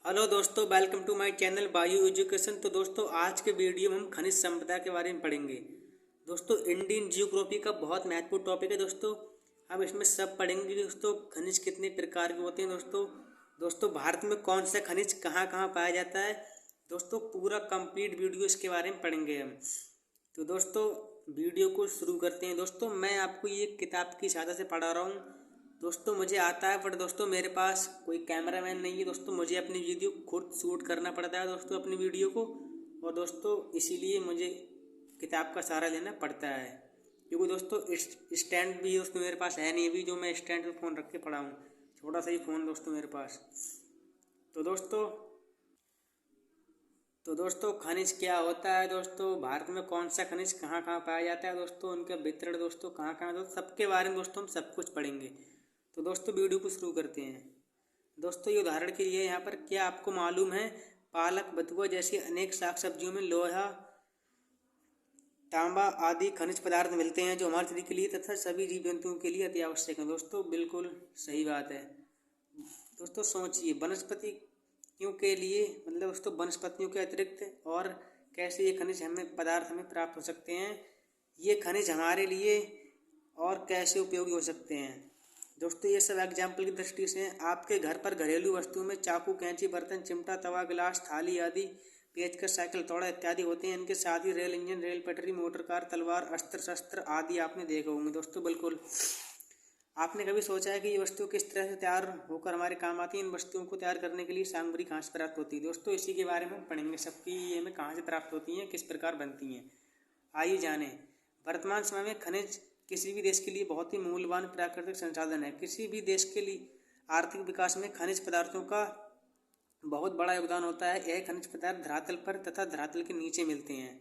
Hello दोस्तों, welcome to my channel bio education. तो दोस्तों, आज के वीडियो में हम खनिज संपदा के बारे में पढ़ेंगे। दोस्तों, इंडियन जियोग्राफी का बहुत महत्वपूर्ण टॉपिक है दोस्तों। हम इसमें सब पढ़ेंगे कि दोस्तों खनिज कितने प्रकार के होते हैं। दोस्तों भारत में कौन सा खनिज कहाँ कहाँ पाया जाता है। दोस्तों पूरा कंप्लीट वीडियो इसके बारे में पढ़ेंगे हम। तो दोस्तों वीडियो को शुरू करते हैं। दोस्तों मैं आपको ये किताब की सहायता से पढ़ा रहा हूँ। दोस्तों मुझे आता है, पर दोस्तों मेरे पास कोई कैमरामैन नहीं है। दोस्तों मुझे अपनी वीडियो खुद शूट करना पड़ता है दोस्तों, अपनी वीडियो को। और दोस्तों इसीलिए मुझे किताब का सहारा लेना पड़ता है, क्योंकि दोस्तों स्टैंड भी दोस्तों मेरे पास है नहीं अभी, जो मैं स्टैंड पर फ़ोन रख के पढ़ा हूँ। छोटा सा ही फ़ोन दोस्तों मेरे पास। तो दोस्तों खनिज क्या होता है। दोस्तों भारत में कौन सा खनिज कहाँ कहाँ पाया जाता है। दोस्तों उनका वितरण दोस्तों कहाँ कहाँ, दोस्तों सबके बारे में दोस्तों हम सब कुछ पढ़ेंगे। तो दोस्तों वीडियो को शुरू करते हैं। दोस्तों ये उदाहरण के लिए यहाँ पर, क्या आपको मालूम है पालक, बथुआ जैसी अनेक साग सब्जियों में लोहा, तांबा आदि खनिज पदार्थ मिलते हैं, जो हमारे शरीर के लिए तथा सभी जीव जंतुओं के लिए अति आवश्यक है। दोस्तों बिल्कुल सही बात है। दोस्तों सोचिए, वनस्पति क्यों के लिए, मतलब दोस्तों वनस्पतियों के अतिरिक्त और कैसे ये खनिज हमें प्राप्त हो सकते हैं। ये खनिज हमारे लिए और कैसे उपयोगी हो सकते हैं। दोस्तों ये सब एग्जाम्पल की दृष्टि से हैं। आपके घर पर घरेलू वस्तुओं में चाकू, कैंची, बर्तन, चिमटा, तवा, गिलास, थाली आदि, पेचकस, साइकिल, हथौड़ा इत्यादि होते हैं। इनके साथ ही रेल इंजन, रेल पटरी, मोटर कार, तलवार, अस्त्र शस्त्र आदि आपने देखे होंगे। दोस्तों बिल्कुल, आपने कभी सोचा है कि ये वस्तुएं किस तरह से तैयार होकर हमारे काम आती हैं। इन वस्तुओं को तैयार करने के लिए सामग्री कहाँ से प्राप्त होती है। दोस्तों इसी के बारे में हम पढ़ेंगे, सबकी ये हमें कहाँ से प्राप्त होती हैं, किस प्रकार बनती हैं। आइए जानें। वर्तमान समय में खनिज किसी भी देश के लिए बहुत ही मूल्यवान प्राकृतिक संसाधन है। किसी भी देश के लिए आर्थिक विकास में खनिज पदार्थों का बहुत बड़ा योगदान होता है। यह खनिज पदार्थ धरातल पर तथा धरातल के नीचे मिलते हैं।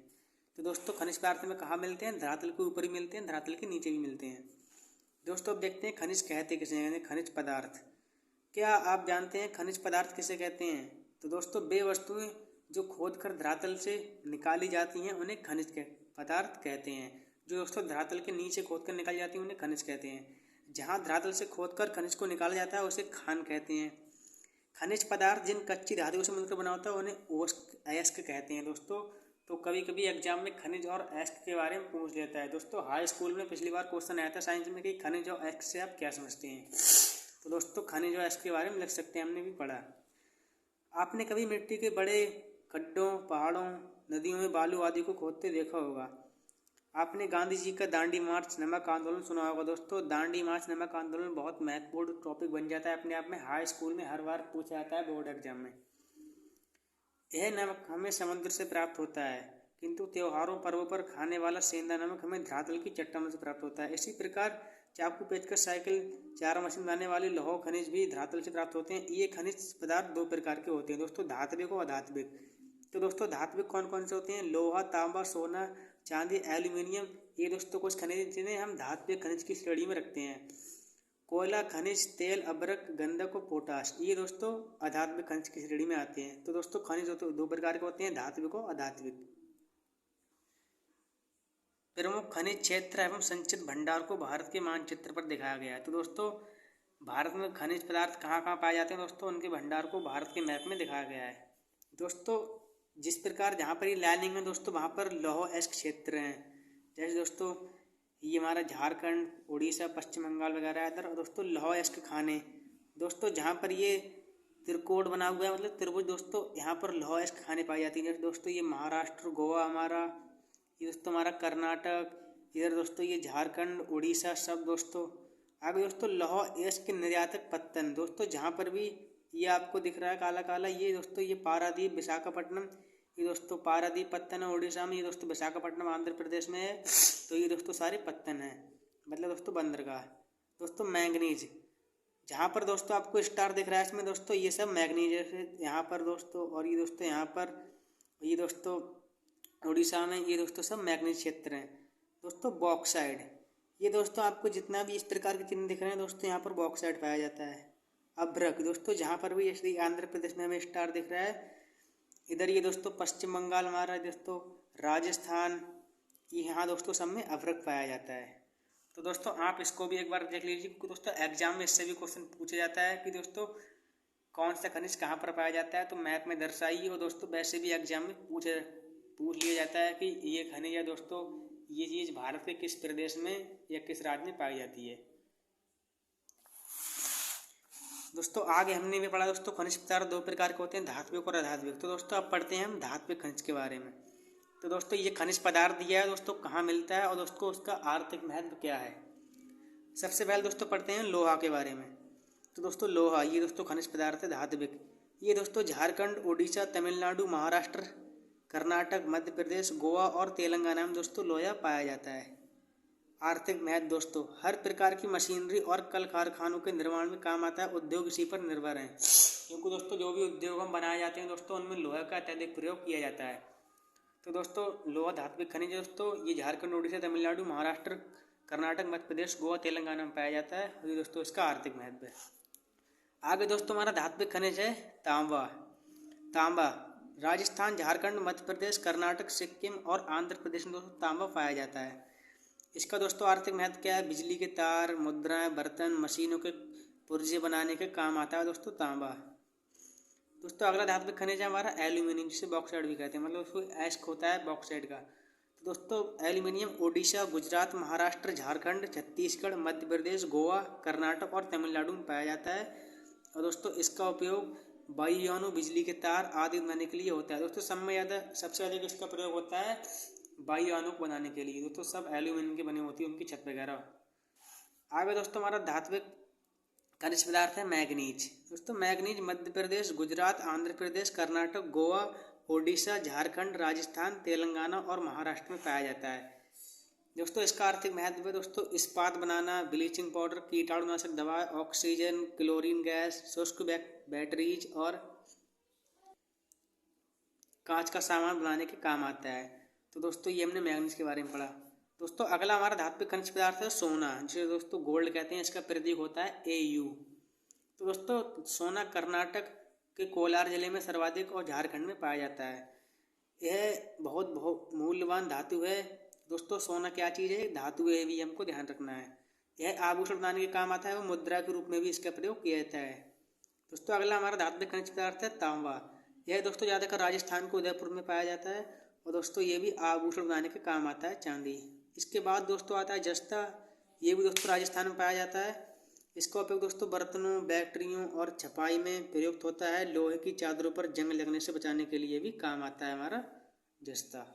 तो दोस्तों खनिज पदार्थ में कहाँ मिलते हैं, धरातल के ऊपर ही मिलते हैं, धरातल के नीचे भी मिलते हैं। दोस्तों अब देखते हैं खनिज कहते किसे हैं। खनिज पदार्थ, क्या आप जानते हैं खनिज पदार्थ किसे कहते हैं। तो दोस्तों वे वस्तुएं जो खोद कर धरातल से निकाली जाती हैं उन्हें खनिज पदार्थ कहते हैं। जो दोस्तों धरातल के नीचे खोद कर निकाली जाती हैं उन्हें खनिज कहते हैं। जहाँ धरातल से खोद कर खनिज को निकाला जाता है उसे खान कहते हैं। खनिज पदार्थ जिन कच्ची धातुओं से मिलकर बना होता है उन्हें अयस्क कहते हैं। दोस्तों तो कभी कभी एग्जाम में खनिज और अयस्क के बारे में पूछ लेता है। दोस्तों हाई स्कूल में पिछली बार क्वेश्चन आया था साइंस में कि खनिज और अयस्क से आप क्या समझते हैं। तो दोस्तों खनिज और अयस्क के बारे में लिख सकते हैं, हमने भी पढ़ा। आपने कभी मिट्टी के बड़े गड्ढों, पहाड़ों, नदियों में बालू आदि को खोदते देखा होगा। आपने गांधी जी का दांडी मार्च, नमक आंदोलन सुना होगा। दोस्तों दांडी मार्च, नमक आंदोलन बहुत महत्वपूर्ण टॉपिक बन जाता है अपने आप में। हाई स्कूल में हर बार पूछा जाता है बोर्ड एग्जाम में। यह नमक हमें समुद्र से प्राप्त होता है, किंतु त्योहारों पर्वों पर खाने वाला सेंधा नमक हमें धरातल की चट्टानों से प्राप्त होता है। इसी प्रकार चाकू, पेचकस, साइकिल, चारा मशीन बनाने वाले लौह खनिज भी धरातल से प्राप्त होते हैं। ये खनिज पदार्थ दो प्रकार के होते हैं दोस्तों, धात्विक और अधात्विक। तो दोस्तों धात्विक कौन कौन से होते हैं, लोहा, तांबा, सोना, चांदी, एल्यूमिनियम। ये दोस्तों कुछ खनिज जिन्हें हम धात्विक खनिज की श्रेणी में रखते हैं। कोयला, खनिज तेल, अभ्रक, गंधक और पोटाश, ये दोस्तों अधात्विक खनिज की श्रेणी में आते हैं। तो दोस्तों खनिज दो प्रकार के होते हैं, धात्विक और अधात्विक। प्रमुख खनिज क्षेत्र एवं संचित भंडार को भारत के मानचित्र पर दिखाया गया है। तो दोस्तों भारत में खनिज पदार्थ कहाँ कहाँ पाए जाते हैं, दोस्तों उनके भंडार को भारत के मैप में दिखाया गया है। दोस्तों जिस प्रकार जहाँ पर ये लाइनिंग है दोस्तों, वहाँ पर लौह अयस्क क्षेत्र हैं। जैसे दोस्तों ये हमारा झारखंड, उड़ीसा, पश्चिम बंगाल वगैरह है इधर। और दोस्तों लौह अयस्क खाने, दोस्तों जहाँ पर ये त्रिकोण बना हुआ है, मतलब त्रिभुज, दोस्तों यहाँ पर लौह अयस्क खाने पाई जाती है। जैसे दोस्तों ये महाराष्ट्र, गोवा हमारा, ये दोस्तों हमारा कर्नाटक, इधर दोस्तों ये झारखंड, उड़ीसा सब दोस्तों। आगे दोस्तों लौह अयस्क के निर्यातक पत्तन, दोस्तों जहाँ पर भी ये आपको दिख रहा है काला काला, ये दोस्तों ये पारादीप, विशाखापट्टनम, ये दोस्तों पारादीप पत्तन है उड़ीसा में, ये दोस्तों विशाखापट्टनम आंध्र प्रदेश में है। तो ये दोस्तों सारे पत्तन हैं, मतलब दोस्तों बंदरगाह। दोस्तों मैंगनीज, जहाँ पर दोस्तों आपको स्टार दिख रहा है इसमें दोस्तों ये सब मैंगनीज है यहाँ पर दोस्तों। और ये दोस्तों यहाँ पर, ये दोस्तों उड़ीसा में, ये दोस्तों सब मैंगनीज क्षेत्र हैं। दोस्तों बॉक्साइड, ये दोस्तों आपको जितना भी इस प्रकार के चिन्ह दिख रहे हैं दोस्तों, यहाँ पर बॉक्साइड पाया जाता है। अभ्रक, दोस्तों जहाँ पर भी जैसे आंध्र प्रदेश में हमें स्टार दिख रहा है, इधर ये दोस्तों पश्चिम बंगाल हमारा, दोस्तों राजस्थान, ये यहाँ दोस्तों सब में अभ्रक पाया जाता है। तो दोस्तों आप इसको भी एक बार देख लीजिए, क्योंकि दोस्तों एग्जाम में इससे भी क्वेश्चन पूछा जाता है कि दोस्तों कौन सा खनिज कहाँ पर पाया जाता है, तो मैप में दर्शाइए। और दोस्तों वैसे भी एग्जाम में पूछ लिया जाता है कि ये खनिज है दोस्तों, ये चीज़ भारत के किस प्रदेश में या किस राज्य में पाई जाती है। दोस्तों आगे हमने भी पढ़ा दोस्तों खनिज पदार्थ दो प्रकार के होते हैं, धात्विक और अधात्विक। तो दोस्तों अब पढ़ते हैं हम धात्विक खनिज के बारे में। तो दोस्तों ये खनिज पदार्थ दिया है दोस्तों, कहाँ मिलता है और दोस्तों उसका आर्थिक महत्व क्या है। सबसे पहले दोस्तों पढ़ते हैं लोहा के बारे में। तो दोस्तों लोहा ये दोस्तों खनिज पदार्थ है धात्विक। ये दोस्तों झारखंड, उड़ीसा, तमिलनाडु, महाराष्ट्र, कर्नाटक, मध्य प्रदेश, गोवा और तेलंगाना में दोस्तों लोहा पाया जाता है। आर्थिक महत्व दोस्तों हर प्रकार की मशीनरी और कल कारखानों के निर्माण में काम आता है। उद्योग इसी पर निर्भर हैं, क्योंकि दोस्तों जो भी उद्योग हम बनाए जाते हैं दोस्तों उनमें लोहा का अत्यधिक प्रयोग किया जाता है। तो दोस्तों लोहा धात्विक खनिज दोस्तों ये झारखंड, उड़ीसा, तमिलनाडु, महाराष्ट्र, कर्नाटक, मध्य प्रदेश, गोवा, तेलंगाना में पाया जाता है। और ये दोस्तों इसका आर्थिक महत्व है। आगे दोस्तों हमारा धात्विक खनिज है तांबा। तांबा राजस्थान, झारखंड, मध्य प्रदेश, कर्नाटक, सिक्किम और आंध्र प्रदेश में दोस्तों तांबा पाया जाता है। इसका दोस्तों आर्थिक महत्व क्या है, बिजली के तार, मुद्राएं, बर्तन, मशीनों के पुर्जे बनाने के काम आता है दोस्तों तांबा। दोस्तों अगला धात्विक खनिज है हमारा एल्यूमिनियम, जिसे बॉक्साइड भी कहते हैं, मतलब उसको ऐश होता है बॉक्साइड का। तो दोस्तों एल्यूमिनियम उड़ीसा, गुजरात, महाराष्ट्र, झारखंड, छत्तीसगढ़, मध्य प्रदेश, गोवा, कर्नाटक और तमिलनाडु में पाया जाता है। और दोस्तों इसका उपयोग वायुयानों, बिजली के तार आदि बनाने के लिए होता है। दोस्तों सबसे अधिक इसका प्रयोग होता है वायुयानों को बनाने के लिए। दोस्तों सब एल्यूमिनियम की बनी होती है उनकी छत वगैरह। आगे दोस्तों हमारा धात्विक खनिज पदार्थ है मैग्नीज। दोस्तों मैग्नीज मध्य प्रदेश, गुजरात, आंध्र प्रदेश, कर्नाटक, गोवा, ओडिशा, झारखंड, राजस्थान, तेलंगाना और महाराष्ट्र में पाया जाता है। दोस्तों इसका आर्थिक महत्व है दोस्तों इस्पात बनाना, ब्लीचिंग पाउडर, कीटाणुनाशक दवा, ऑक्सीजन, क्लोरीन गैस, शुष्क बैटरीज और कांच का सामान बनाने के काम आता है। तो दोस्तों ये हमने मैग्नीज के बारे में पढ़ा। दोस्तों अगला हमारा धात्विक खनिज पदार्थ है सोना, जिसे दोस्तों गोल्ड कहते हैं। इसका प्रतीक होता है AU। तो दोस्तों सोना कर्नाटक के कोलार जिले में सर्वाधिक और झारखंड में पाया जाता है। यह बहुत मूल्यवान धातु है। दोस्तों सोना क्या चीज़ है, धातु है, भी हमको ध्यान रखना है। यह आभूषण बनाने के काम आता है और मुद्रा के रूप में भी इसका प्रयोग किया जाता है। दोस्तों अगला हमारा धात्विक खनिज पदार्थ है तांबा। यह दोस्तों ज़्यादातर राजस्थान को उदयपुर में पाया जाता है और दोस्तों ये भी आभूषण बनाने के काम आता है, चांदी। इसके बाद दोस्तों आता है जस्ता। ये भी दोस्तों राजस्थान में पाया जाता है। इसका उपयोग दोस्तों बर्तनों, बैटरियों और छपाई में प्रयुक्त होता है। लोहे की चादरों पर जंग लगने से बचाने के लिए भी काम आता है हमारा जस्ता।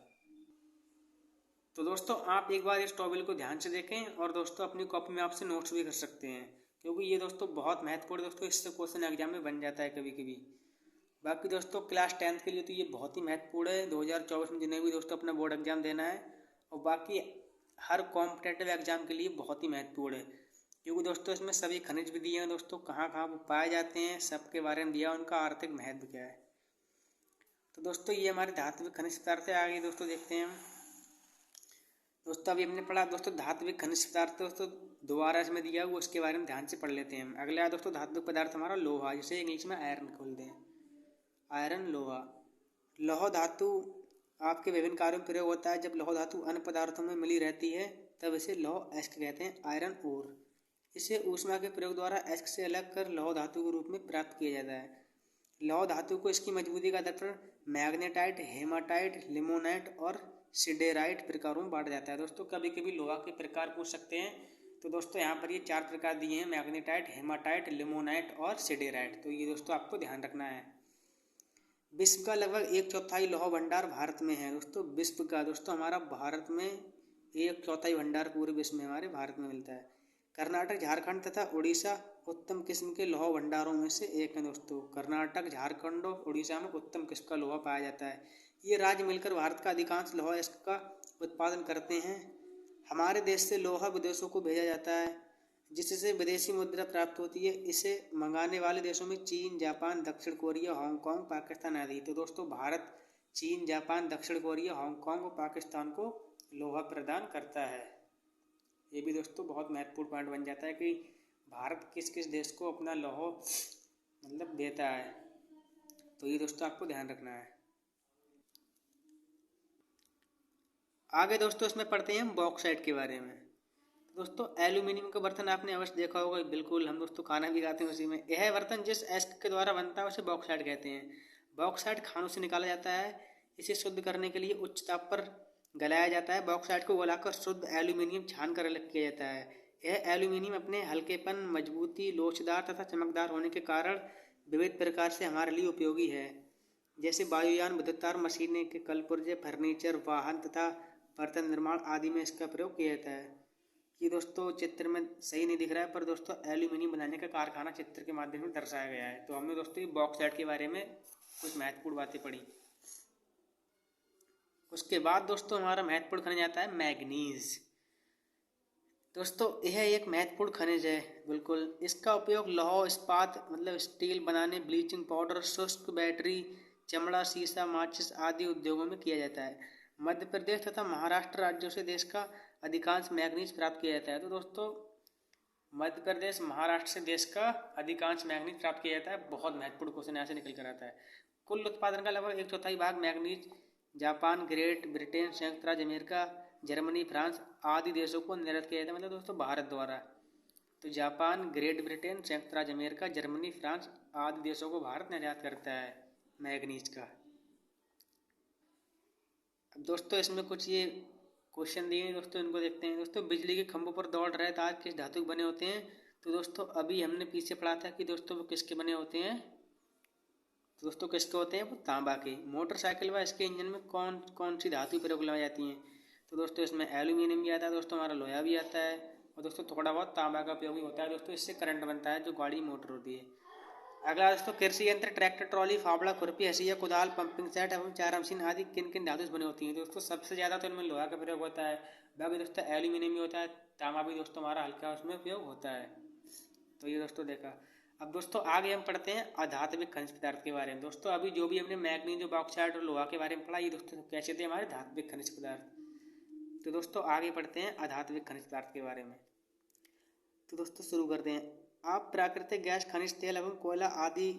तो दोस्तों आप एक बार इस टॉपिक को ध्यान से देखें और दोस्तों अपनी कॉपी में आपसे नोट्स भी कर सकते हैं, क्योंकि ये दोस्तों बहुत महत्वपूर्ण दोस्तों, इससे क्वेश्चन एग्जाम में बन जाता है कभी कभी। बाकी दोस्तों क्लास 10th के लिए तो ये बहुत ही महत्वपूर्ण है 2024 में, जिन्हें भी दोस्तों अपना बोर्ड एग्जाम देना है। और बाकी हर कॉम्पिटेटिव एग्जाम के लिए बहुत ही महत्वपूर्ण है, क्योंकि दोस्तों इसमें सभी खनिज भी दिए हैं दोस्तों, कहाँ कहाँ वो पाए जाते हैं सबके बारे में दिया, उनका आर्थिक महत्व क्या है। तो दोस्तों ये हमारे धात्विक खनिज पदार्थ है। आगे दोस्तों देखते हैं हम। दोस्तों अभी हमने पढ़ा दोस्तों धात्विक खनिज पदार्थ दोस्तों दोबारा इसमें दिया हुआ, उसके बारे में ध्यान से पढ़ लेते हैं हम। अगला दोस्तों धात्विक पदार्थ हमारा लोहा, जिसे इंग्लिश में आयरन बोलते हैं। आयरन लोहा। लौह धातु आपके विभिन्न कार्यों में प्रयोग होता है। जब लौह धातु अन्य पदार्थों में मिली रहती है तब इसे लौह अयस्क कहते हैं, आयरन ओर। इसे ऊष्मा के प्रयोग द्वारा अयस्क से अलग कर लौह धातु के रूप में प्राप्त किया जाता है। लौह धातु को इसकी मजबूती का दर्पण मैग्नेटाइट, हेमाटाइट, लिमोनाइट और सिडेराइट प्रकारों में बांटा जाता है। दोस्तों कभी कभी लोहा के प्रकार पूछ सकते हैं, तो दोस्तों यहाँ पर ये 4 प्रकार दिए हैं, मैग्नेटाइट, हेमाटाइट, लिमोनाइट और सिडेराइट। तो ये दोस्तों आपको ध्यान रखना है। विश्व का लगभग 1/4 लौह भंडार भारत में है। दोस्तों विश्व का दोस्तों हमारा भारत में 1/4 भंडार पूरे विश्व में हमारे भारत में मिलता है। कर्नाटक, झारखंड तथा उड़ीसा उत्तम किस्म के लौह भंडारों में से एक है। दोस्तों कर्नाटक, झारखंड और उड़ीसा में उत्तम किस्म का लोहा पाया जाता है। ये राज्य मिलकर भारत का अधिकांश लौह अयस्क का उत्पादन करते हैं। हमारे देश से लोहा विदेशों को भेजा जाता है, जिससे विदेशी मुद्रा प्राप्त होती है। इसे मंगाने वाले देशों में चीन, जापान, दक्षिण कोरिया, हांगकांग, पाकिस्तान आदि। तो दोस्तों भारत चीन, जापान, दक्षिण कोरिया, हांगकांग और पाकिस्तान को लोहा प्रदान करता है। ये भी दोस्तों बहुत महत्वपूर्ण पॉइंट बन जाता है कि भारत किस किस देश को अपना लौह मतलब देता है। तो ये दोस्तों आपको ध्यान रखना है। आगे दोस्तों इसमें पढ़ते हैं हम बॉक्साइट के बारे में। दोस्तों एल्यूमिनियम का बर्तन आपने अवश्य देखा होगा, बिल्कुल हम दोस्तों खाना भी खाते हैं उसी में। यह बर्तन जिस एस्क के द्वारा बनता है उसे बॉक्साइट कहते हैं। बॉक्साइट खानों से निकाला जाता है। इसे शुद्ध करने के लिए उच्च ताप पर गलाया जाता है। बॉक्साइट को गलाकर शुद्ध एल्यूमिनियम छान कर अलग किया जाता है। यह एल्यूमिनियम अपने हल्केपन, मजबूती, लोचदार तथा चमकदार होने के कारण विविध प्रकार से हमारे लिए उपयोगी है। जैसे वायुयान, विद्युत तार, मशीनें के कलपुर्जे, फर्नीचर, वाहन तथा बर्तन निर्माण आदि में इसका प्रयोग किया जाता है। ये दोस्तों चित्र में सही नहीं दिख रहा है, पर दोस्तों एल्यूमिनियम बनाने का कारखाना चित्र के माध्यम से दर्शाया गया है। तो हमने दोस्तों ये बॉक्साइट के बारे में कुछ महत्वपूर्ण बातें पढ़ी। उसके बाद दोस्तों हमारा महत्वपूर्ण खनिज आता है मैग्नीज। दोस्तों यह एक महत्वपूर्ण खनिज है, बिल्कुल। इसका उपयोग लौह इस्पात मतलब स्टील बनाने, ब्लीचिंग पाउडर, शुष्क बैटरी, चमड़ा, शीशा, माचिस आदि उद्योगों में किया जाता है। मध्य प्रदेश तथा महाराष्ट्र राज्यों से देश का अधिकांश मैग्नीज प्राप्त किया जाता है। तो दोस्तों मध्य प्रदेश, महाराष्ट्र से देश का अधिकांश मैग्नीज प्राप्त किया जाता है। बहुत महत्वपूर्ण क्वेश्चन यहाँ से निकल कर आता है। कुल उत्पादन का लगभग 1/4 भाग मैग्नीज जापान, ग्रेट ब्रिटेन, संयुक्त राज्य अमेरिका, जर्मनी, फ्रांस आदि देशों को निर्यात किया जाता है, मतलब दोस्तों भारत द्वारा। तो जापान, ग्रेट ब्रिटेन, संयुक्त राज्य अमेरिका, जर्मनी, फ्रांस आदि देशों को भारत निर्यात करता है मैग्नीज का। अब दोस्तों इसमें कुछ ये क्वेश्चन दिए हैं दोस्तों, इनको देखते हैं। दोस्तों बिजली के खंभों पर दौड़ रहे तार किस धातु के बने होते हैं? तो दोस्तों अभी हमने पीछे पढ़ा था कि दोस्तों वो किसके बने होते हैं। तो दोस्तों किसके होते हैं? वो तांबा के। मोटरसाइकिल व इसके इंजन में कौन कौन सी धातु प्रयोग लाई जाती हैं? तो दोस्तों इसमें एल्यूमिनियम भी आता है दोस्तों, हमारा लोहा भी आता है, और दोस्तों थोड़ा बहुत तांबा का उपयोग भी होता है दोस्तों। इससे करंट बनता है जो गाड़ी मोटर होती है। अगला दोस्तों कृषि यंत्र, ट्रैक्टर, ट्रॉली, फावड़ा, खुरपी, हसिया, कुदाल, पंपिंग सेट एवं चारा मशीन आदि किन किन धातु से बनी होती हैं? दोस्तों सबसे ज़्यादा तो इनमें लोहा का प्रयोग होता है, बाकी दोस्तों एल्यूमिनियम भी होता है, तांबा भी दोस्तों हमारा हल्का उसमें उपयोग होता है। तो ये दोस्तों देखा। अब दोस्तों आगे हम पढ़ते हैं अधात्विक खनिज पदार्थ के बारे में। दोस्तों अभी जो भी हमने मैग्नीज, बॉक्साइट और लोहा के बारे में पढ़ा, ये दोस्तों कैसे थे? हमारे धात्विक खनिज पदार्थ। तो दोस्तों आगे पढ़ते हैं अधात्विक खनिज पदार्थ के बारे में। तो दोस्तों शुरू करते हैं। आप प्राकृतिक गैस, खनिज तेल एवं कोयला आदि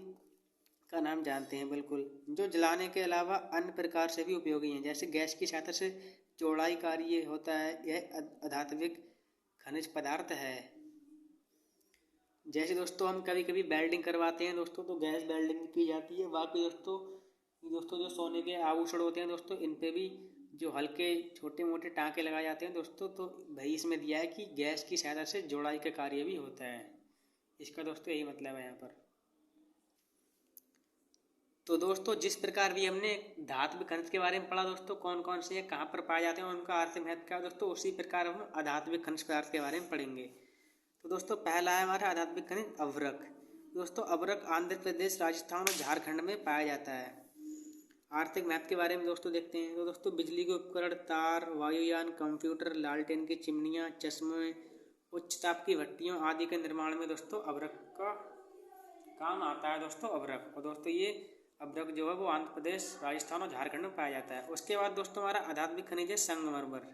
का नाम जानते हैं, बिल्कुल, जो जलाने के अलावा अन्य प्रकार से भी उपयोगी हैं। जैसे गैस की सहायता से चौड़ाई कार्य होता है, यह अधात्विक खनिज पदार्थ है। जैसे दोस्तों हम कभी कभी वेल्डिंग करवाते हैं दोस्तों, तो गैस वेल्डिंग की जाती है। बाकी दोस्तों जो सोने के आभूषण होते हैं दोस्तों, इन पे भी जो हल्के छोटे मोटे टाँके लगाए जाते हैं दोस्तों, तो भाई इसमें दिया है कि गैस की सहायता से जोड़ाई का कार्य भी होता है। इसका दोस्तों यही मतलब है यहाँ पर। तो दोस्तों जिस प्रकार भी हमने धात्विक खनिज के बारे में पढ़ा दोस्तों, कौन कौन से कहाँ पर पाए जाते हैं और उनका आर्थिक महत्व क्या है दोस्तों, उसी प्रकार हम अधात्विक खनिज पदार्थ के बारे में पढ़ेंगे। तो दोस्तों पहला है हमारा अधात्विक खनिज अभ्रक। दोस्तों अभ्रक आंध्र प्रदेश, राजस्थान और झारखंड में पाया जाता है। आर्थिक महत्व के बारे में दोस्तों देखते हैं। तो दोस्तों बिजली के उपकरण, तार, वायुयान, कंप्यूटर, लालटेन की चिमनियाँ, चश्मे, उच्च ताप की भट्टियों आदि के निर्माण में दोस्तों अभ्रक का काम आता है दोस्तों अभ्रक। और दोस्तों ये अभ्रक जो है वो आंध्र प्रदेश, राजस्थान और झारखंड में पाया जाता है। उसके बाद दोस्तों हमारा अधात्विक खनिज है संगमरमर,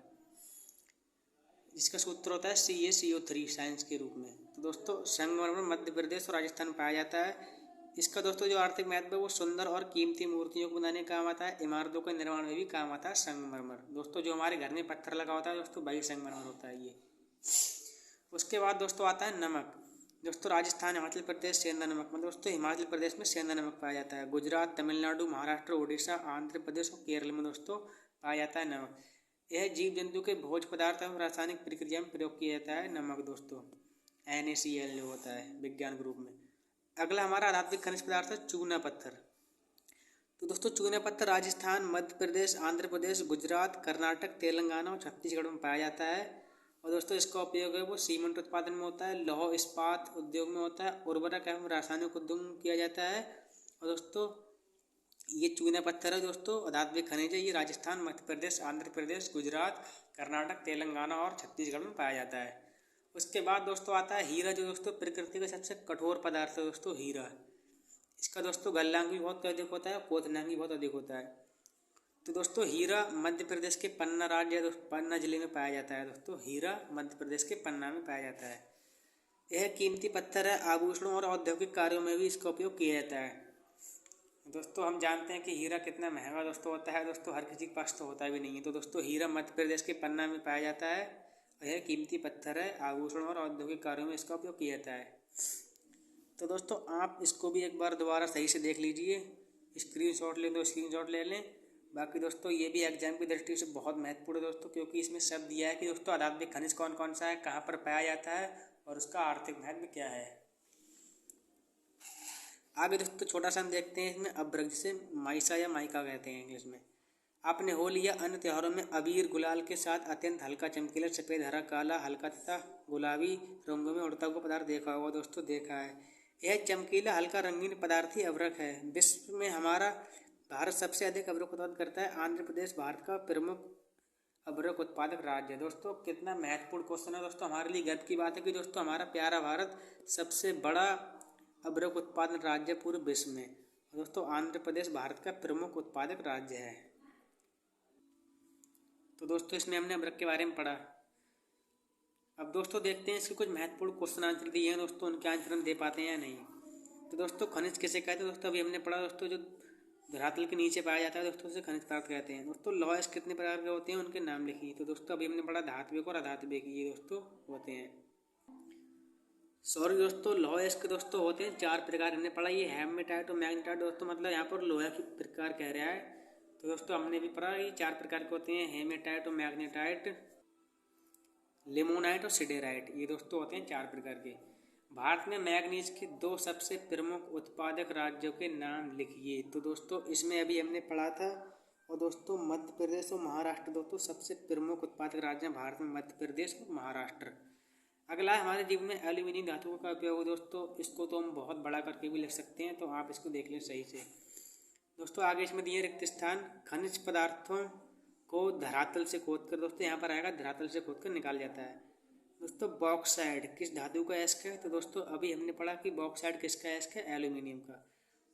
जिसका सूत्र होता है CaCO3 साइंस के रूप में। तो दोस्तों संगमरमर मध्य प्रदेश और राजस्थान में पाया जाता है। इसका दोस्तों जो आर्थिक महत्व है वो सुंदर और कीमती मूर्तियों को बनाने का काम आता है, इमारतों के निर्माण में भी काम आता है संगमरमर। दोस्तों जो हमारे घर में पत्थर लगा होता है दोस्तों, वही संगमरमर होता है ये। उसके बाद दोस्तों आता है नमक। दोस्तों राजस्थान, हिमाचल प्रदेश सेंधा नमक, मतलब दोस्तों हिमाचल प्रदेश में सेंधा नमक पाया जाता है। गुजरात, तमिलनाडु, महाराष्ट्र, उड़ीसा, आंध्र प्रदेश और केरल में दोस्तों पाया जाता है नमक। यह जीव जंतु के भोज्य पदार्थ एवं रासायनिक प्रक्रिया में प्रयोग किया जाता है नमक दोस्तों, NaCl जो होता है विज्ञान के रूप में। अगला हमारा अधात्विक खनिज पदार्थ है चूना पत्थर। तो दोस्तों चूना पत्थर राजस्थान, मध्य प्रदेश, आंध्र प्रदेश, गुजरात, कर्नाटक, तेलंगाना और छत्तीसगढ़ में पाया जाता है। और दोस्तों इसका उपयोग है वो सीमेंट उत्पादन में होता है, लौह इस्पात उद्योग में होता है, उर्वरक एवं रासायनिक उद्योग में किया जाता है। और दोस्तों ये चूना पत्थर है दोस्तों अधात्विक खनिज है। ये राजस्थान, मध्य प्रदेश, आंध्र प्रदेश, गुजरात, कर्नाटक, तेलंगाना और छत्तीसगढ़ में पाया जाता है। उसके बाद दोस्तों आता है हीरा, जो दोस्तों प्रकृति का सबसे कठोर पदार्थ है दोस्तों हीरा। इसका दोस्तों गलनांक भी बहुत अधिक होता है, क्वथनांक भी बहुत अधिक होता है। तो दोस्तों हीरा मध्य प्रदेश के पन्ना राज्य, पन्ना जिले में पाया जाता है। दोस्तों हीरा मध्य प्रदेश के पन्ना में पाया जाता है। यह कीमती पत्थर है, आभूषणों और औद्योगिक कार्यों में भी इसका उपयोग किया जाता है। दोस्तों हम जानते हैं कि हीरा कितना महंगा दोस्तों होता है दोस्तों, हर किसी के पास तो होता भी नहीं है। तो दोस्तों हीरा मध्य प्रदेश के पन्ना में पाया जाता है। यह कीमती पत्थर है, आभूषण और औद्योगिक कार्यों में इसका उपयोग किया जाता है। तो दोस्तों आप इसको भी एक बार दोबारा सही से देख लीजिए, स्क्रीनशॉट लें तो स्क्रीनशॉट ले लें। बाकी दोस्तों ये भी एग्जाम की दृष्टि से बहुत महत्वपूर्ण है दोस्तों, क्योंकि इसमें शब्द दिया है कि दोस्तों आधात्मिक खनिज कौन कौन सा है, कहाँ पर पाया जाता है और उसका आर्थिक महत्व क्या है। आगे दोस्तों छोटा सा हम देखते हैं इसमें अभ्रक, जिसे माइसा या माइका कहते हैं इंग्लिश में। आपने होली या अन्य त्योहारों में अबीर गुलाल के साथ अत्यंत हल्का चमकीला सफ़ेद, हरा, काला, हल्का तथा गुलाबी रंगों में उड़ता हुआ पदार्थ देखा होगा दोस्तों, देखा है। यह चमकीला हल्का रंगीन पदार्थ ही अभ्रक है। विश्व में हमारा भारत सबसे अधिक अभ्रक उत्पादन करता है। आंध्र प्रदेश भारत का प्रमुख अभ्रक उत्पादक राज्य है। दोस्तों कितना महत्वपूर्ण क्वेश्चन है दोस्तों, हमारे लिए गर्व की बात है कि दोस्तों हमारा प्यारा भारत सबसे बड़ा अभ्रक उत्पादन राज्य पूरे विश्व में। दोस्तों आंध्र प्रदेश भारत का प्रमुख उत्पादक राज्य है। तो दोस्तों इसमें हमने अभ्रक के बारे में पढ़ा। अब दोस्तों देखते हैं इसके कुछ महत्वपूर्ण क्वेश्चन आंसर दिए हैं दोस्तों, उनके आंसर हम दे पाते हैं या नहीं। तो दोस्तों खनिज किसे कहते हैं दोस्तों, अभी हमने पढ़ा दोस्तों, जो धरातल के नीचे पाया जाता है दोस्तों उसे खनिज पदार्थ कहते हैं। दोस्तों लौह कितने प्रकार के होते हैं, उनके नाम लिखिए। तो दोस्तों अभी हमने पढ़ा धात्विक और अधात्विक, ये दोस्तों होते हैं। सॉरी दोस्तों, लौह के दोस्तों होते हैं 4 प्रकार, हमने पढ़ा। ये हेमेटाइट और मैग्नेटाइट दोस्तों, मतलब यहाँ पर लोहा की प्रकार कह रहा है। तो दोस्तों हमने भी पढ़ा ये 4 प्रकार के होते हैं, हेमेटाइट और मैग्नेटाइट, लिमोनाइट और सिडेराइट, ये दोस्तों होते हैं 4 प्रकार के। भारत में मैग्नीज के 2 सबसे प्रमुख उत्पादक राज्यों के नाम लिखिए। तो दोस्तों इसमें अभी हमने पढ़ा था। और दोस्तों मध्य प्रदेश और महाराष्ट्र दोस्तों सबसे प्रमुख उत्पादक राज्य हैं भारत में, मध्य प्रदेश और महाराष्ट्र। अगला है हमारे जीवन में एल्यूमिनियम धातु का उपयोग है दोस्तों, इसको तो हम बहुत बड़ा करके भी लिख सकते हैं, तो आप इसको देख लें सही से। दोस्तों आगे इसमें दिए रिक्त स्थान, खनिज पदार्थों को धरातल से खोदकर, दोस्तों यहाँ पर आएगा धरातल से खोदकर निकाल जाता है। दोस्तों बॉक्साइड किस धातु का अयस्क है, तो दोस्तों अभी हमने पढ़ा कि बॉक्साइड किसका अयस्क है, एल्यूमिनियम का।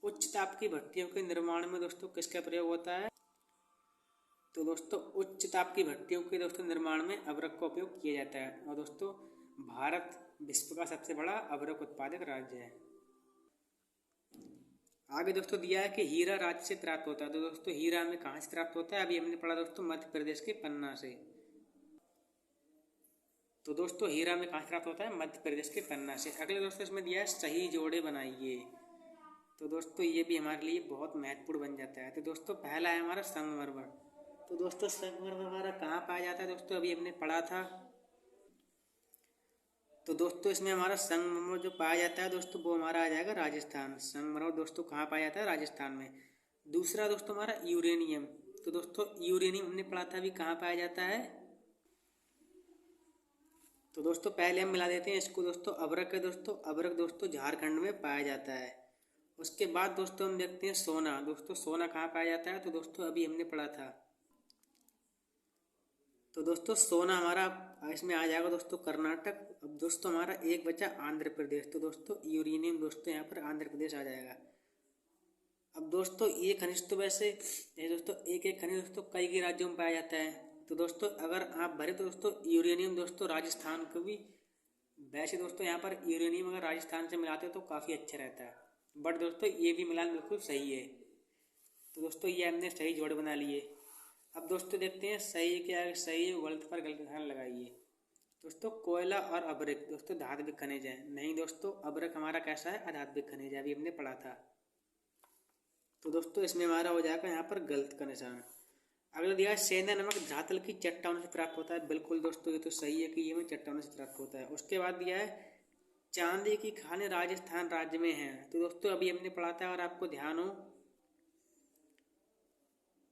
उच्च ताप की भट्टियों के निर्माण में दोस्तों किसका प्रयोग होता है, तो दोस्तों उच्च ताप की भट्टियों के दोस्तों निर्माण में अभ्रक का उपयोग किया जाता है। और दोस्तों भारत विश्व का सबसे बड़ा अभ्रक उत्पादक राज्य है। आगे दोस्तों दिया है कि हीरा राज्य से प्राप्त होता है। तो दोस्तों हीरा हमें कहाँ से प्राप्त होता है, अभी हमने पढ़ा दोस्तों मध्य प्रदेश के पन्ना से। तो दोस्तों हीरा में कहाँ से प्राप्त होता है, मध्य प्रदेश के पन्ना से। अगले दोस्तों इसमें दिया है सही जोड़े बनाइए। तो दोस्तों ये भी हमारे लिए बहुत महत्वपूर्ण बन जाता है। तो दोस्तों पहला है हमारा संगमरमर। तो दोस्तों संगमरमर हमारा कहाँ पाया जाता है, दोस्तों अभी हमने पढ़ा था। तो दोस्तों इसमें हमारा संगमरमर जो पाया जाता है दोस्तों वो हमारा आ जाएगा राजस्थान। संगमरमर दोस्तों कहाँ पाया जाता है, राजस्थान में। दूसरा दोस्तों हमारा यूरेनियम। तो दोस्तों यूरेनियम हमने पढ़ा था अभी कहाँ पाया जाता है। तो दोस्तों पहले हम मिला देते हैं इसको दोस्तों, अभ्रक है दोस्तों, अभ्रक दोस्तों झारखंड में पाया जाता है। उसके बाद दोस्तों हम देखते हैं सोना। दोस्तों सोना कहाँ पाया जाता है, तो दोस्तों अभी हमने पढ़ा था। तो दोस्तों सोना हमारा इसमें आ जाएगा दोस्तों कर्नाटक। अब दोस्तों हमारा एक बचा आंध्र प्रदेश। तो दोस्तों यूरेनियम दोस्तों यहाँ पर आंध्र प्रदेश आ जाएगा। अब दोस्तों ये खनिज तो वैसे ये दोस्तों एक एक खनिज दोस्तों कई राज्यों में पाया जाता है। तो दोस्तों अगर आप भरे तो दोस्तों यूरेनियम दोस्तों राजस्थान को भी, वैसे दोस्तों यहाँ पर यूरेनियम अगर राजस्थान से मिलाते हो तो काफ़ी अच्छा रहता है, बट दोस्तों ये भी मिलान बिल्कुल सही है। तो दोस्तों ये हमने सही जोड़ बना लिए। अब दोस्तों देखते हैं सही क्या है, सही है गलत पर गलत ध्यान लगाइए। दोस्तों कोयला और अभ्रक दोस्तों धात्विक खनिज है। नहीं दोस्तों अभ्रक हमारा कैसा है, अधात्विक खनिज है, अभी हमने पढ़ा था। तो दोस्तों इसमें हमारा हो जाएगा यहाँ पर गलत का निशान। अगला दिया है सेंधा नमक धरातल की चट्टानों से प्राप्त होता है। बिल्कुल दोस्तों ये तो सही है कि ये हमें चट्टानों से प्राप्त होता है। उसके बाद दिया है चांदी की खानें राजस्थान राज्य में हैं। तो दोस्तों अभी हमने पढ़ा था और आपको ध्यान हो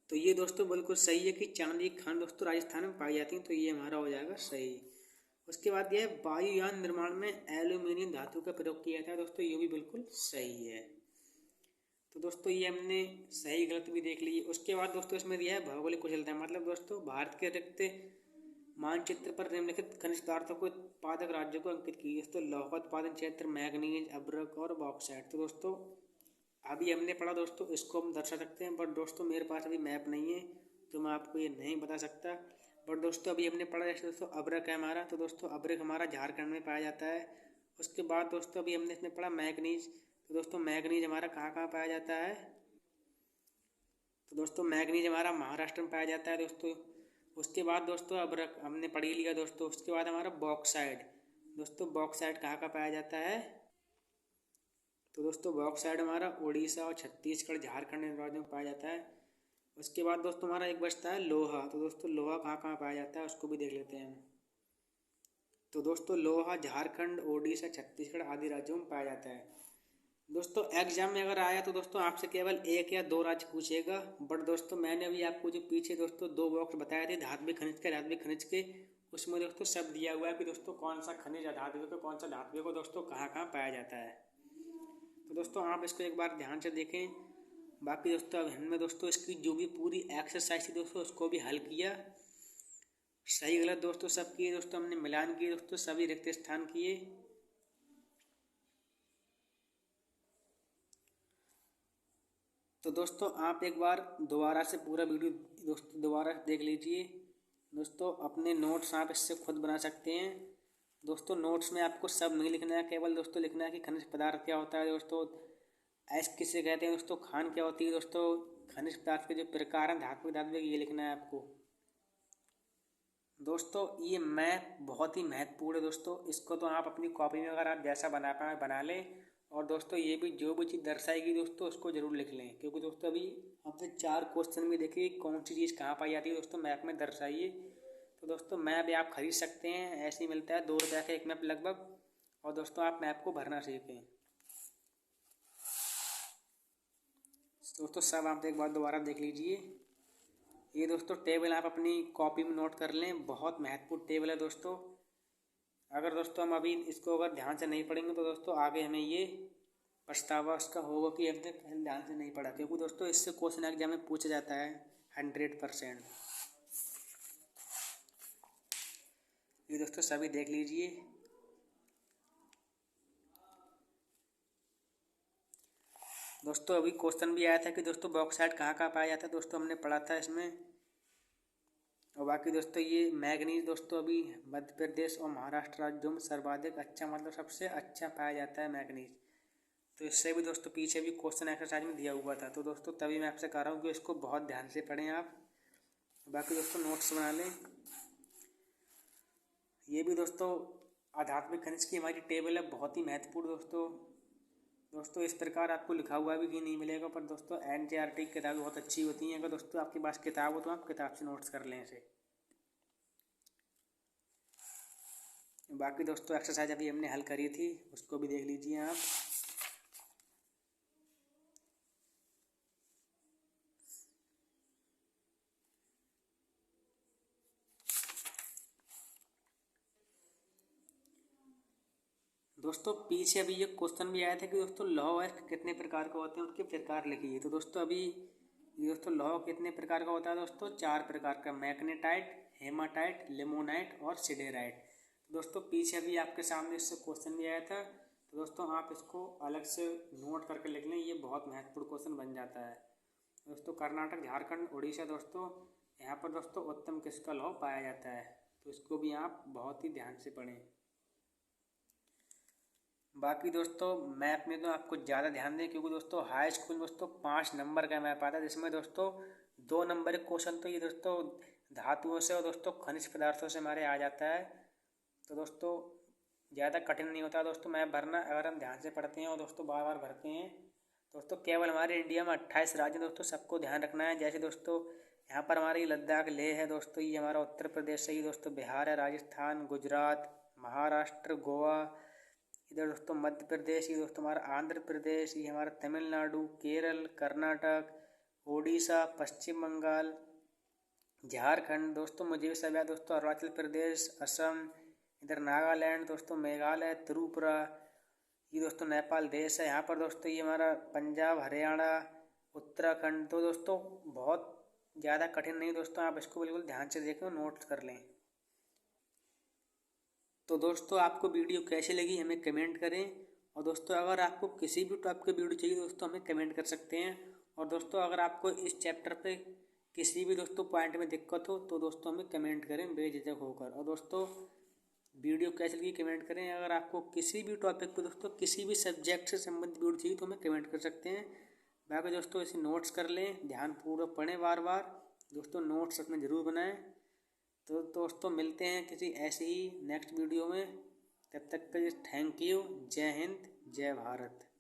तो ये दोस्तों बिल्कुल सही है कि चांदी की खान दोस्तों राजस्थान में पाई जाती हैं, तो ये हमारा हो जाएगा सही। उसके बाद दिया है वायुयान निर्माण में एल्यूमिनियम धातु का प्रयोग किया था। दोस्तों ये भी बिल्कुल सही है। तो दोस्तों ये हमने सही गलत भी देख ली। उसके बाद दोस्तों इसमें दिया है भौगोलिक कुशलता, मतलब दोस्तों भारत के रिक्त मानचित्र पर निम्नलिखित खनिज पदार्थों को उत्पादक राज्यों को अंकित कीजिए। दोस्तों लौह उत्पादन क्षेत्र, मैग्नीज, अभ्रक और बॉक्साइट। तो दोस्तों अभी हमने पढ़ा दोस्तों, इसको हम दर्शा सकते हैं, बट दोस्तों मेरे पास अभी मैप नहीं है तो मैं आपको ये नहीं बता सकता। बट दोस्तों अभी हमने पढ़ा जैसे दोस्तों अभ्रक है हमारा। तो दोस्तों अभ्रक हमारा झारखंड में पाया जाता है। उसके बाद दोस्तों अभी हमने इसमें पढ़ा मैग्नीज। तो दोस्तों मैग्नीज हमारा कहाँ कहाँ पाया जाता है, तो दोस्तों मैग्नीज हमारा महाराष्ट्र में पाया जाता है दोस्तों। उसके बाद दोस्तों अब हमने पढ़ ही लिया दोस्तों। उसके बाद हमारा बॉक्साइड। दोस्तों बॉक्साइड कहाँ का पाया जाता है? तो दोस्तों बॉक्साइड हमारा उड़ीसा और छत्तीसगढ़, झारखंड इन राज्यों में पाया जाता है। उसके बाद दोस्तों हमारा एक बचता है लोहा। तो दोस्तों लोहा कहाँ कहाँ पाया जाता है उसको भी देख लेते हैं हम। तो दोस्तों लोहा झारखंड, उड़ीसा, छत्तीसगढ़ आदि राज्यों में पाया जाता है। दोस्तों एग्जाम में अगर आया तो दोस्तों आपसे केवल 1 या 2 राज्य पूछेगा। बट दोस्तों मैंने अभी आपको जो पीछे दोस्तों 2 बॉक्स बताए थे धात्विक खनिज के, उसमें दोस्तों सब दिया हुआ है कि दोस्तों कौन सा खनिज अधात्विक को, कौन सा धात्विक को दोस्तों कहाँ कहाँ पाया जाता है। तो दोस्तों आप इसको एक बार ध्यान से देखें। बाकी दोस्तों अब हमने दोस्तों इसकी जो भी पूरी एक्सरसाइज थी दोस्तों उसको भी हल किया। सही गलत दोस्तों सब किए दोस्तों, हमने मिलान किए दोस्तों, सभी रिक्त स्थान किए। तो दोस्तों आप एक बार दोबारा से पूरा वीडियो दोस्तों दोबारा देख लीजिए। दोस्तों अपने नोट्स आप इससे खुद बना सकते हैं। दोस्तों नोट्स में आपको सब नहीं लिखना है, केवल दोस्तों लिखना है कि खनिज पदार्थ क्या होता है दोस्तों, ऐस किसे कहते हैं दोस्तों, खान क्या होती है दोस्तों, खनिज पदार्थ के जो प्रकार हैं धात्विक धात्विक, ये लिखना है आपको। दोस्तों ये मैप बहुत ही महत्वपूर्ण है दोस्तों, इसको तो आप अपनी कॉपी में अगर आप जैसा बना पाए बना लें। और दोस्तों ये भी जो भी चीज़ दर्शाएगी दोस्तों उसको जरूर लिख लें, क्योंकि दोस्तों अभी हमसे 4 क्वेश्चन में देखिए कौन सी चीज़ कहाँ पाई जाती है दोस्तों मैप में दर्शाइए। तो दोस्तों मैप आप खरीद सकते हैं, ऐसे ही मिलता है 2 रुपये का एक मैप लगभग। और दोस्तों आप मैप को भरना सीखें। दोस्तों सब आप एक बार दोबारा देख लीजिए। ये दोस्तों टेबल आप अपनी कॉपी में नोट कर लें, बहुत महत्वपूर्ण टेबल है दोस्तों। अगर दोस्तों हम अभी इसको अगर ध्यान से नहीं पढ़ेंगे तो दोस्तों आगे हमें ये पछतावा उसका होगा कि हमने ध्यान से नहीं पढ़ा, क्योंकि दोस्तों इससे क्वेश्चन एग्जाम में पूछा जाता है 100%। ये दोस्तों सभी देख लीजिए। दोस्तों अभी क्वेश्चन भी आया था कि दोस्तों बॉक्साइट कहाँ कहाँ पाया जाता है, दोस्तों हमने पढ़ा था इसमें। और बाकी दोस्तों ये मैग्नीज दोस्तों अभी मध्य प्रदेश और महाराष्ट्र राज्यों में सर्वाधिक अच्छा, मतलब सबसे अच्छा पाया जाता है मैग्नीज। तो इससे भी दोस्तों पीछे भी क्वेश्चन एक्सरसाइज में दिया हुआ था। तो दोस्तों तभी मैं आपसे कह रहा हूँ कि इसको बहुत ध्यान से पढ़ें आप। बाकी दोस्तों नोट्स बना लें। ये भी दोस्तों आध्यात्मिक खनिज की हमारी टेबल है, बहुत ही महत्वपूर्ण दोस्तों। दोस्तों इस प्रकार आपको लिखा हुआ भी कि नहीं मिलेगा, पर दोस्तों NCERT की किताबें बहुत अच्छी होती हैं। अगर दोस्तों आपके पास किताब हो तो आप किताब से नोट्स कर लें इसे। बाकी दोस्तों एक्सरसाइज अभी हमने हल करी थी, उसको भी देख लीजिए आप। दोस्तों पीछे अभी ये क्वेश्चन भी आया था कि दोस्तों लौह अयस्क कितने प्रकार के होते हैं, उनके प्रकार लिखिए। तो दोस्तों अभी ये दोस्तों लौह कितने प्रकार का होता है दोस्तों, 4 प्रकार का, मैग्नेटाइट, हेमाटाइट, लिमोनाइट और सिडेराइट। दोस्तों पीछे अभी आपके सामने इससे क्वेश्चन भी आया था, तो दोस्तों आप इसको अलग से नोट करके लिख लें, ये बहुत महत्वपूर्ण क्वेश्चन बन जाता है। दोस्तों कर्नाटक, झारखंड, उड़ीसा दोस्तों, यहाँ पर दोस्तों उत्तम किस्म का लौह पाया जाता है, तो इसको भी आप बहुत ही ध्यान से पढ़ें। बाकी दोस्तों मैप में तो आपको ज़्यादा ध्यान दें, क्योंकि दोस्तों हाई स्कूल दोस्तों 5 नंबर का मैप आता है, जिसमें दोस्तों 2 नंबर के क्वेश्चन तो ये दोस्तों धातुओं से और दोस्तों खनिज पदार्थों से हमारे आ जाता है। तो दोस्तों ज़्यादा कठिन नहीं होता दोस्तों मैप भरना, अगर हम ध्यान से पढ़ते हैं और दोस्तों बार बार भरते हैं। दोस्तों केवल हमारे इंडिया में 28 राज्य दोस्तों, सबको ध्यान रखना है। जैसे दोस्तों यहाँ पर हमारी लद्दाख, लेह है दोस्तों, ये हमारा उत्तर प्रदेश से ही दोस्तों, बिहार है, राजस्थान, गुजरात, महाराष्ट्र, गोवा, इधर दोस्तों मध्य प्रदेश, ये दोस्तों हमारा आंध्र प्रदेश, ये हमारा तमिलनाडु, केरल, कर्नाटक, उड़ीसा, पश्चिम बंगाल, झारखंड दोस्तों, मुझे भी सब याद दोस्तों, अरुणाचल प्रदेश, असम, इधर नागालैंड दोस्तों, मेघालय, त्रिपुरा, ये दोस्तों नेपाल देश है। यहाँ पर दोस्तों ये हमारा पंजाब, हरियाणा, उत्तराखंड। तो दोस्तों बहुत ज़्यादा कठिन नहीं दोस्तों, आप इसको बिल्कुल ध्यान से देखें और नोट्स कर लें। तो दोस्तों आपको वीडियो कैसे लगी हमें कमेंट करें। और दोस्तों अगर आपको किसी भी टॉपिक की वीडियो चाहिए दोस्तों हमें कमेंट कर सकते हैं। और दोस्तों अगर आपको इस चैप्टर पे किसी भी दोस्तों पॉइंट में दिक्कत हो तो दोस्तों हमें कमेंट करें बेझिझक होकर। और दोस्तों वीडियो कैसे लगी कमेंट करें। अगर आपको किसी भी टॉपिक पे दोस्तों किसी भी सब्जेक्ट से संबंधित वीडियो चाहिए तो हमें कमेंट कर सकते हैं। बाकी दोस्तों इसे नोट्स कर लें, ध्यानपूर्वक पढ़ें बार बार। दोस्तों नोट्स अपने ज़रूर बनाएं। तो दोस्तों मिलते हैं किसी ऐसे ही नेक्स्ट वीडियो में। तब तक के लिए थैंक यू। जय हिंद, जय भारत।